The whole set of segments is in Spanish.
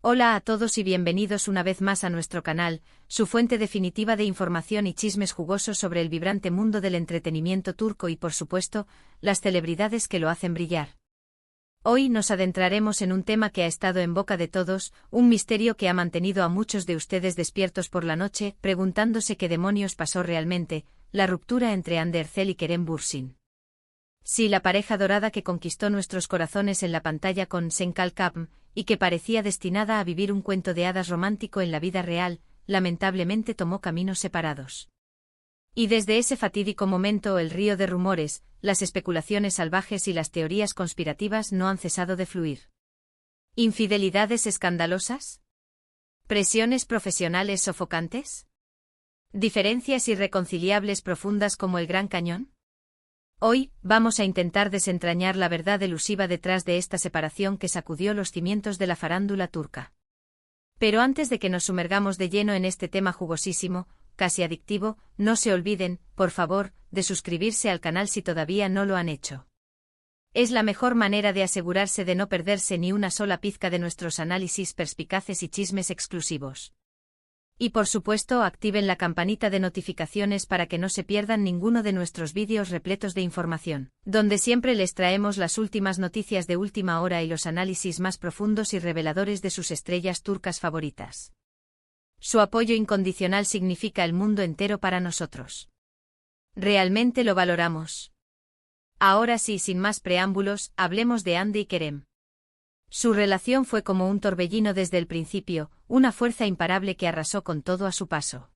Hola a todos y bienvenidos una vez más a nuestro canal, su fuente definitiva de información y chismes jugosos sobre el vibrante mundo del entretenimiento turco y, por supuesto, las celebridades que lo hacen brillar. Hoy nos adentraremos en un tema que ha estado en boca de todos, un misterio que ha mantenido a muchos de ustedes despiertos por la noche, preguntándose qué demonios pasó realmente, la ruptura entre Hande Erçel y Kerem Bürsin. Sí, la pareja dorada que conquistó nuestros corazones en la pantalla con Sen Kalkapm, y que parecía destinada a vivir un cuento de hadas romántico en la vida real, lamentablemente tomó caminos separados. Y desde ese fatídico momento el río de rumores, las especulaciones salvajes y las teorías conspirativas no han cesado de fluir. ¿Infidelidades escandalosas? ¿Presiones profesionales sofocantes? ¿Diferencias irreconciliables profundas como el Gran Cañón? Hoy, vamos a intentar desentrañar la verdad elusiva detrás de esta separación que sacudió los cimientos de la farándula turca. Pero antes de que nos sumergamos de lleno en este tema jugosísimo, casi adictivo, no se olviden, por favor, de suscribirse al canal si todavía no lo han hecho. Es la mejor manera de asegurarse de no perderse ni una sola pizca de nuestros análisis perspicaces y chismes exclusivos. Y por supuesto activen la campanita de notificaciones para que no se pierdan ninguno de nuestros vídeos repletos de información, donde siempre les traemos las últimas noticias de última hora y los análisis más profundos y reveladores de sus estrellas turcas favoritas. Su apoyo incondicional significa el mundo entero para nosotros. Realmente lo valoramos. Ahora sí, sin más preámbulos, hablemos de Hande y Kerem. Su relación fue como un torbellino desde el principio, una fuerza imparable que arrasó con todo a su paso.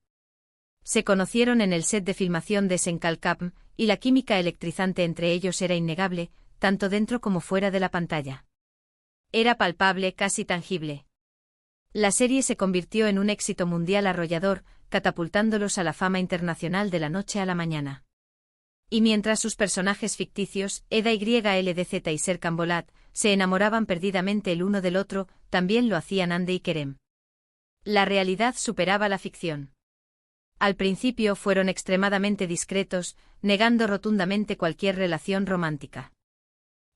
Se conocieron en el set de filmación de Sen Kalkapm, y la química electrizante entre ellos era innegable, tanto dentro como fuera de la pantalla. Era palpable, casi tangible. La serie se convirtió en un éxito mundial arrollador, catapultándolos a la fama internacional de la noche a la mañana. Y mientras sus personajes ficticios, Eda YLDZ y Serkan Bolat, se enamoraban perdidamente el uno del otro, también lo hacían Hande y Kerem. La realidad superaba la ficción. Al principio fueron extremadamente discretos, negando rotundamente cualquier relación romántica.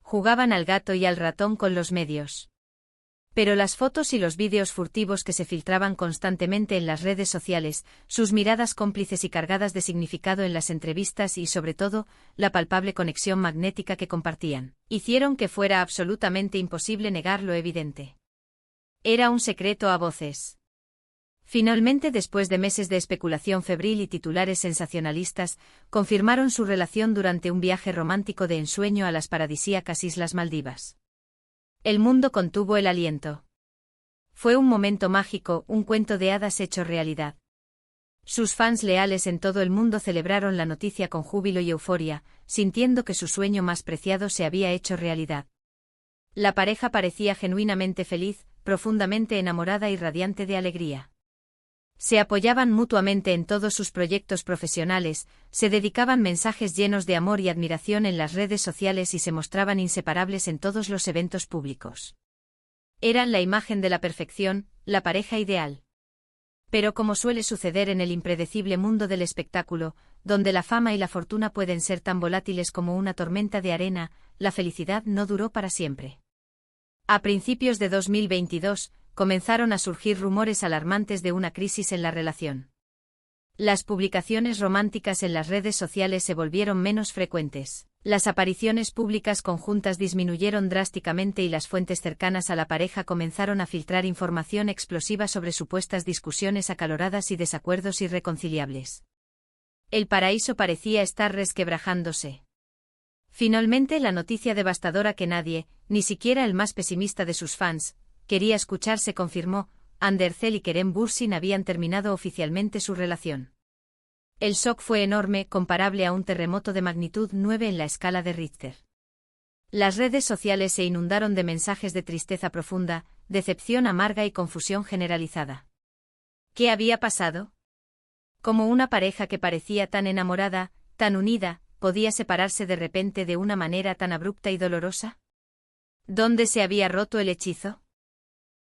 Jugaban al gato y al ratón con los medios. Pero las fotos y los vídeos furtivos que se filtraban constantemente en las redes sociales, sus miradas cómplices y cargadas de significado en las entrevistas y, sobre todo, la palpable conexión magnética que compartían, hicieron que fuera absolutamente imposible negar lo evidente. Era un secreto a voces. Finalmente, después de meses de especulación febril y titulares sensacionalistas, confirmaron su relación durante un viaje romántico de ensueño a las paradisíacas Islas Maldivas. El mundo contuvo el aliento. Fue un momento mágico, un cuento de hadas hecho realidad. Sus fans leales en todo el mundo celebraron la noticia con júbilo y euforia, sintiendo que su sueño más preciado se había hecho realidad. La pareja parecía genuinamente feliz, profundamente enamorada y radiante de alegría. Se apoyaban mutuamente en todos sus proyectos profesionales, se dedicaban mensajes llenos de amor y admiración en las redes sociales y se mostraban inseparables en todos los eventos públicos. Eran la imagen de la perfección, la pareja ideal. Pero como suele suceder en el impredecible mundo del espectáculo, donde la fama y la fortuna pueden ser tan volátiles como una tormenta de arena, la felicidad no duró para siempre. A principios de 2022, comenzaron a surgir rumores alarmantes de una crisis en la relación. Las publicaciones románticas en las redes sociales se volvieron menos frecuentes, las apariciones públicas conjuntas disminuyeron drásticamente y las fuentes cercanas a la pareja comenzaron a filtrar información explosiva sobre supuestas discusiones acaloradas y desacuerdos irreconciliables. El paraíso parecía estar resquebrajándose. Finalmente, la noticia devastadora que nadie, ni siquiera el más pesimista de sus fans, quería escuchar se confirmó: Hande Erçel y Kerem Bürsin habían terminado oficialmente su relación. El shock fue enorme, comparable a un terremoto de magnitud 9 en la escala de Richter. Las redes sociales se inundaron de mensajes de tristeza profunda, decepción amarga y confusión generalizada. ¿Qué había pasado? ¿Cómo una pareja que parecía tan enamorada, tan unida, podía separarse de repente de una manera tan abrupta y dolorosa? ¿Dónde se había roto el hechizo?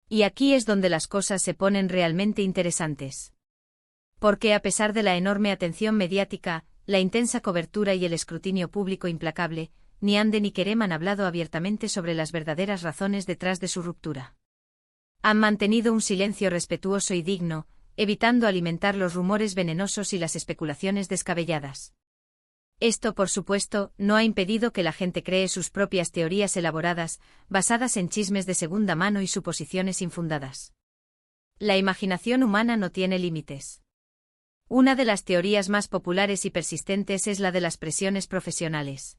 Y aquí es donde las cosas se ponen realmente interesantes. Porque a pesar de la enorme atención mediática, la intensa cobertura y el escrutinio público implacable, ni Hande ni Kerem han hablado abiertamente sobre las verdaderas razones detrás de su ruptura. Han mantenido un silencio respetuoso y digno, evitando alimentar los rumores venenosos y las especulaciones descabelladas. Esto, por supuesto, no ha impedido que la gente cree sus propias teorías elaboradas, basadas en chismes de segunda mano y suposiciones infundadas. La imaginación humana no tiene límites. Una de las teorías más populares y persistentes es la de las presiones profesionales.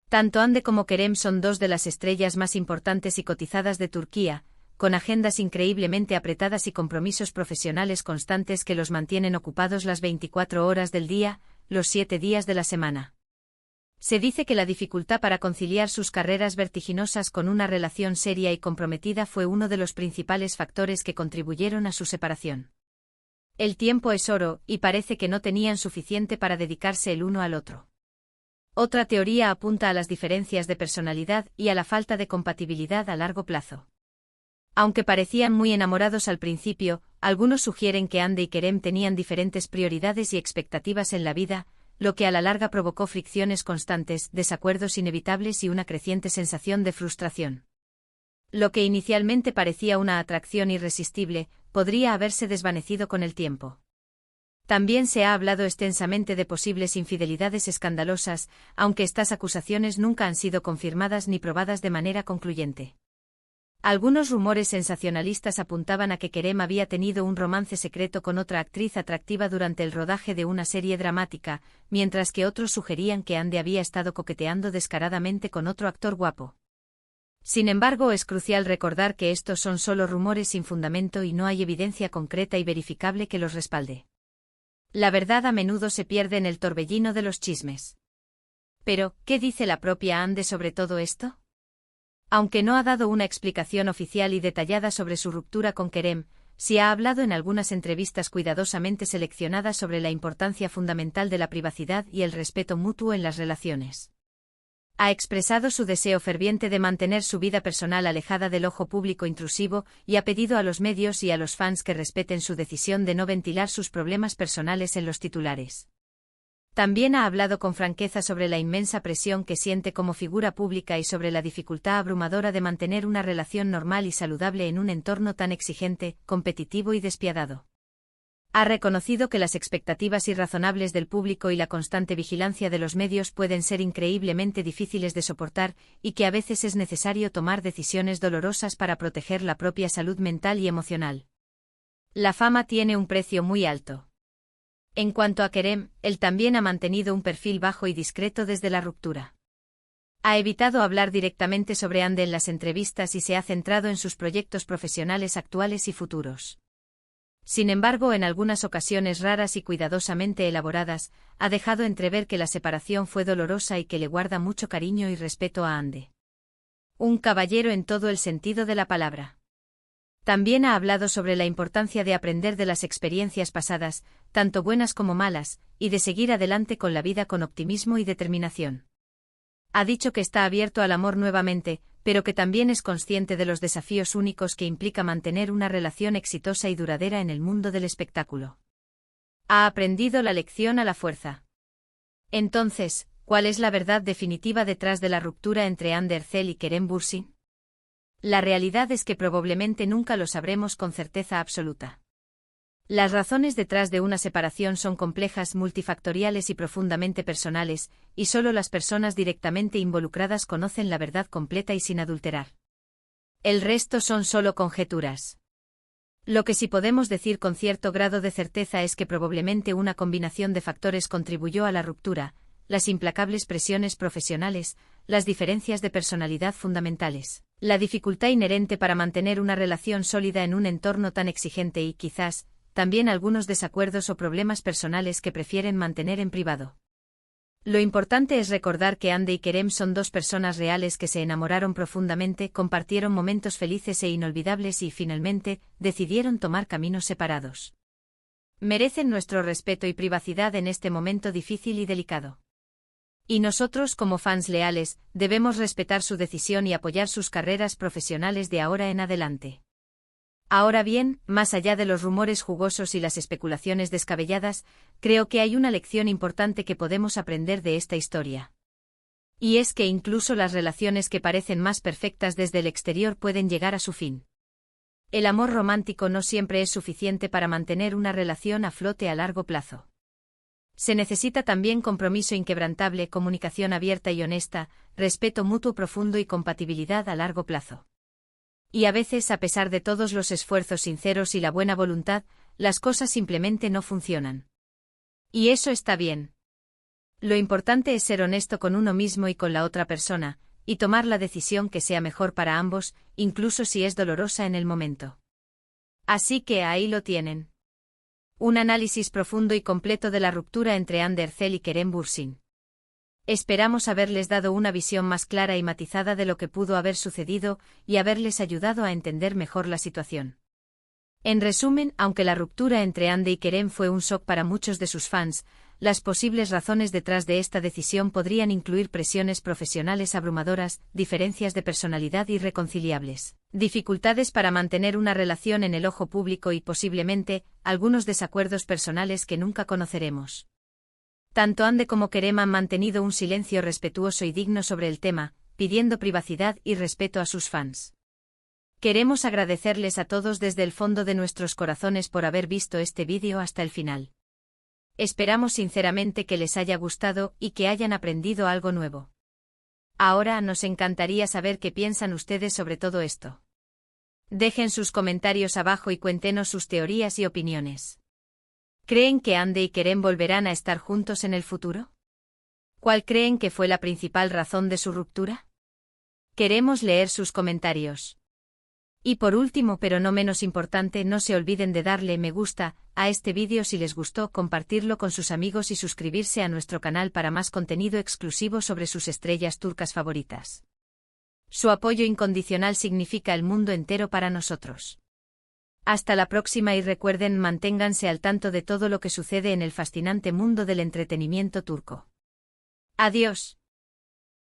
Tanto Hande como Kerem son dos de las estrellas más importantes y cotizadas de Turquía, con agendas increíblemente apretadas y compromisos profesionales constantes que los mantienen ocupados las 24 horas del día, los 7 días de la semana. Se dice que la dificultad para conciliar sus carreras vertiginosas con una relación seria y comprometida fue uno de los principales factores que contribuyeron a su separación. El tiempo es oro, y parece que no tenían suficiente para dedicarse el uno al otro. Otra teoría apunta a las diferencias de personalidad y a la falta de compatibilidad a largo plazo. Aunque parecían muy enamorados al principio, algunos sugieren que Hande y Kerem tenían diferentes prioridades y expectativas en la vida, lo que a la larga provocó fricciones constantes, desacuerdos inevitables y una creciente sensación de frustración. Lo que inicialmente parecía una atracción irresistible, podría haberse desvanecido con el tiempo. También se ha hablado extensamente de posibles infidelidades escandalosas, aunque estas acusaciones nunca han sido confirmadas ni probadas de manera concluyente. Algunos rumores sensacionalistas apuntaban a que Kerem había tenido un romance secreto con otra actriz atractiva durante el rodaje de una serie dramática, mientras que otros sugerían que Hande había estado coqueteando descaradamente con otro actor guapo. Sin embargo, es crucial recordar que estos son solo rumores sin fundamento y no hay evidencia concreta y verificable que los respalde. La verdad a menudo se pierde en el torbellino de los chismes. Pero, ¿qué dice la propia Hande sobre todo esto? Aunque no ha dado una explicación oficial y detallada sobre su ruptura con Kerem, sí ha hablado en algunas entrevistas cuidadosamente seleccionadas sobre la importancia fundamental de la privacidad y el respeto mutuo en las relaciones. Ha expresado su deseo ferviente de mantener su vida personal alejada del ojo público intrusivo y ha pedido a los medios y a los fans que respeten su decisión de no ventilar sus problemas personales en los titulares. También ha hablado con franqueza sobre la inmensa presión que siente como figura pública y sobre la dificultad abrumadora de mantener una relación normal y saludable en un entorno tan exigente, competitivo y despiadado. Ha reconocido que las expectativas irrazonables del público y la constante vigilancia de los medios pueden ser increíblemente difíciles de soportar y que a veces es necesario tomar decisiones dolorosas para proteger la propia salud mental y emocional. La fama tiene un precio muy alto. En cuanto a Kerem, él también ha mantenido un perfil bajo y discreto desde la ruptura. Ha evitado hablar directamente sobre Hande en las entrevistas y se ha centrado en sus proyectos profesionales actuales y futuros. Sin embargo, en algunas ocasiones raras y cuidadosamente elaboradas, ha dejado entrever que la separación fue dolorosa y que le guarda mucho cariño y respeto a Hande. Un caballero en todo el sentido de la palabra. También ha hablado sobre la importancia de aprender de las experiencias pasadas, tanto buenas como malas, y de seguir adelante con la vida con optimismo y determinación. Ha dicho que está abierto al amor nuevamente, pero que también es consciente de los desafíos únicos que implica mantener una relación exitosa y duradera en el mundo del espectáculo. Ha aprendido la lección a la fuerza. Entonces, ¿cuál es la verdad definitiva detrás de la ruptura entre Hande Erçel y Kerem Bürsin? La realidad es que probablemente nunca lo sabremos con certeza absoluta. Las razones detrás de una separación son complejas, multifactoriales y profundamente personales, y solo las personas directamente involucradas conocen la verdad completa y sin adulterar. El resto son solo conjeturas. Lo que sí podemos decir con cierto grado de certeza es que probablemente una combinación de factores contribuyó a la ruptura: las implacables presiones profesionales, las diferencias de personalidad fundamentales, la dificultad inherente para mantener una relación sólida en un entorno tan exigente y, quizás, también algunos desacuerdos o problemas personales que prefieren mantener en privado. Lo importante es recordar que Hande y Kerem son dos personas reales que se enamoraron profundamente, compartieron momentos felices e inolvidables y, finalmente, decidieron tomar caminos separados. Merecen nuestro respeto y privacidad en este momento difícil y delicado. Y nosotros, como fans leales, debemos respetar su decisión y apoyar sus carreras profesionales de ahora en adelante. Ahora bien, más allá de los rumores jugosos y las especulaciones descabelladas, creo que hay una lección importante que podemos aprender de esta historia. Y es que incluso las relaciones que parecen más perfectas desde el exterior pueden llegar a su fin. El amor romántico no siempre es suficiente para mantener una relación a flote a largo plazo. Se necesita también compromiso inquebrantable, comunicación abierta y honesta, respeto mutuo profundo y compatibilidad a largo plazo. Y a veces, a pesar de todos los esfuerzos sinceros y la buena voluntad, las cosas simplemente no funcionan. Y eso está bien. Lo importante es ser honesto con uno mismo y con la otra persona, y tomar la decisión que sea mejor para ambos, incluso si es dolorosa en el momento. Así que ahí lo tienen. Un análisis profundo y completo de la ruptura entre Ander Zell y Kerem Bürsin. Esperamos haberles dado una visión más clara y matizada de lo que pudo haber sucedido y haberles ayudado a entender mejor la situación. En resumen, aunque la ruptura entre Ande y Kerem fue un shock para muchos de sus fans, las posibles razones detrás de esta decisión podrían incluir presiones profesionales abrumadoras, diferencias de personalidad irreconciliables, dificultades para mantener una relación en el ojo público y posiblemente, algunos desacuerdos personales que nunca conoceremos. Tanto Ande como Kerem han mantenido un silencio respetuoso y digno sobre el tema, pidiendo privacidad y respeto a sus fans. Queremos agradecerles a todos desde el fondo de nuestros corazones por haber visto este vídeo hasta el final. Esperamos sinceramente que les haya gustado y que hayan aprendido algo nuevo. Ahora nos encantaría saber qué piensan ustedes sobre todo esto. Dejen sus comentarios abajo y cuéntenos sus teorías y opiniones. ¿Creen que Ande y Kerem volverán a estar juntos en el futuro? ¿Cuál creen que fue la principal razón de su ruptura? Queremos leer sus comentarios. Y por último, pero no menos importante, no se olviden de darle me gusta a este vídeo si les gustó, compartirlo con sus amigos y suscribirse a nuestro canal para más contenido exclusivo sobre sus estrellas turcas favoritas. Su apoyo incondicional significa el mundo entero para nosotros. Hasta la próxima y recuerden, manténganse al tanto de todo lo que sucede en el fascinante mundo del entretenimiento turco. Adiós.